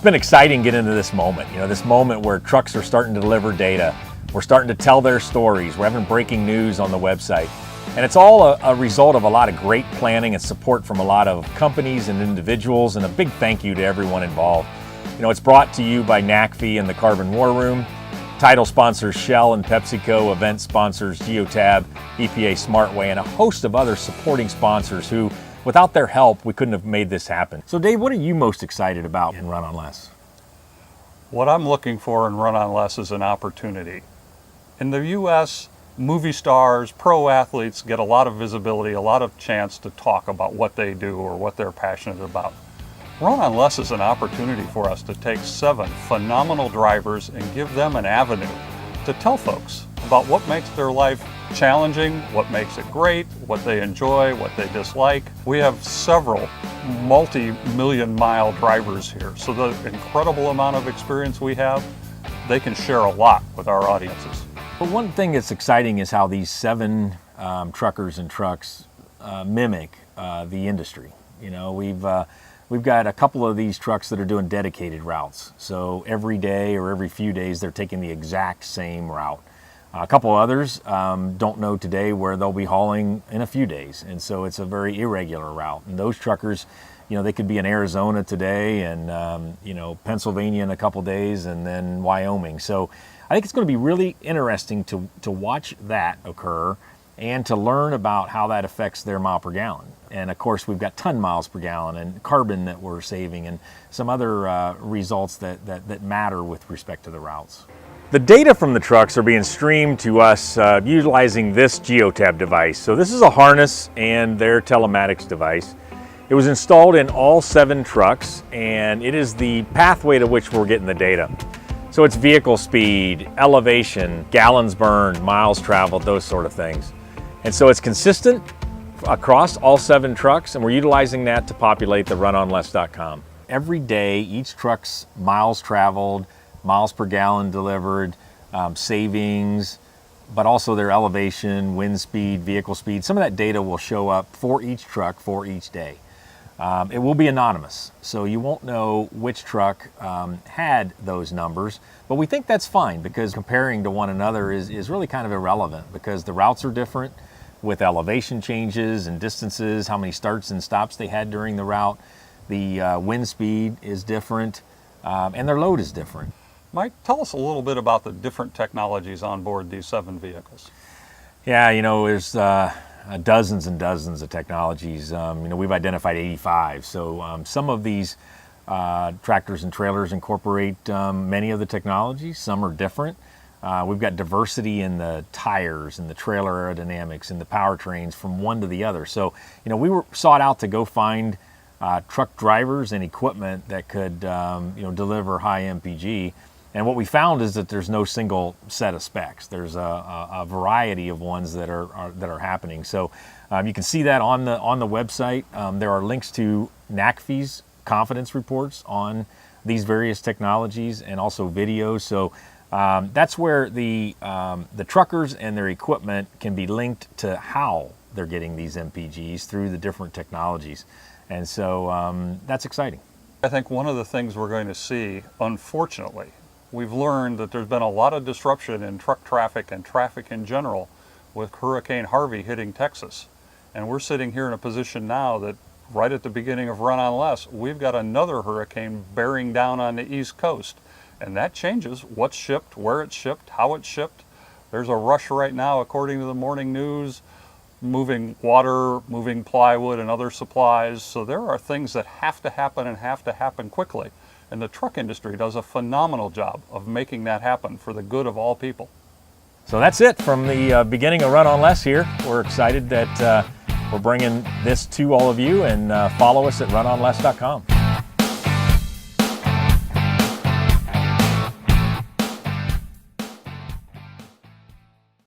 been exciting getting into this moment. This moment where trucks are starting to deliver data. We're starting to tell their stories. We're having breaking news on the website. And it's all a result of a lot of great planning and support from a lot of companies and individuals, and a big thank you to everyone involved. It's brought to you by NACFE and the Carbon War Room, title sponsors Shell and PepsiCo, event sponsors Geotab, EPA Smartway, and a host of other supporting sponsors who, without their help, we couldn't have made this happen. So Dave, what are you most excited about in Run on Less? What I'm looking for in Run on Less is an opportunity. In the U.S., movie stars, pro athletes get a lot of visibility, a lot of chance to talk about what they do or what they're passionate about. Run on Less is an opportunity for us to take 7 phenomenal drivers and give them an avenue to tell folks about what makes their life challenging, what makes it great, what they enjoy, what they dislike. We have several multi-million mile drivers here, so the incredible amount of experience we have, they can share a lot with our audiences. But one thing that's exciting is how these 7 truckers and trucks mimic the industry. We've got a couple of these trucks that are doing dedicated routes. So every day or every few days, they're taking the exact same route. A couple others don't know today where they'll be hauling in a few days. And so it's a very irregular route. And those truckers, they could be in Arizona today and, Pennsylvania in a couple days and then Wyoming. So I think it's going to be really interesting to watch that occur and to learn about how that affects their mile per gallon. And of course, we've got ton miles per gallon and carbon that we're saving and some other results that matter with respect to the routes. The data from the trucks are being streamed to us utilizing this Geotab device. So this is a harness and their telematics device. It was installed in all 7 trucks, and it is the pathway to which we're getting the data. So it's vehicle speed, elevation, gallons burned, miles traveled, those sort of things. And so it's consistent across all 7 trucks, and we're utilizing that to populate the runonless.com. Every day, each truck's miles traveled, miles per gallon delivered, savings, but also their elevation, wind speed, vehicle speed. Some of that data will show up for each truck for each day. It will be anonymous, so you won't know which truck had those numbers, but we think that's fine because comparing to one another is really kind of irrelevant because the routes are different with elevation changes and distances, how many starts and stops they had during the route. The wind speed is different, and their load is different. Mike, tell us a little bit about the different technologies on board these 7 vehicles. Yeah, there's dozens and dozens of technologies. We've identified 85. So some of these tractors and trailers incorporate many of the technologies. Some are different. We've got diversity in the tires and the trailer aerodynamics and the powertrains from one to the other. So, we were sought out to go find truck drivers and equipment that could, deliver high MPG. And what we found is that there's no single set of specs. There's a variety of ones that are happening. So you can see that on the website. There are links to NACFE's confidence reports on these various technologies and also videos. So that's where the truckers and their equipment can be linked to how they're getting these MPGs through the different technologies. And so that's exciting. I think one of the things we're going to see, unfortunately, we've learned that there's been a lot of disruption in truck traffic and traffic in general with Hurricane Harvey hitting Texas. And we're sitting here in a position now that right at the beginning of Run on Less, we've got another hurricane bearing down on the East Coast. And that changes what's shipped, where it's shipped, how it's shipped. There's a rush right now, according to the morning news, moving water, moving plywood and other supplies. So there are things that have to happen and have to happen quickly. And the truck industry does a phenomenal job of making that happen for the good of all people. So that's it from the beginning of Run on Less here. We're excited that we're bringing this to all of you, and follow us at runonless.com.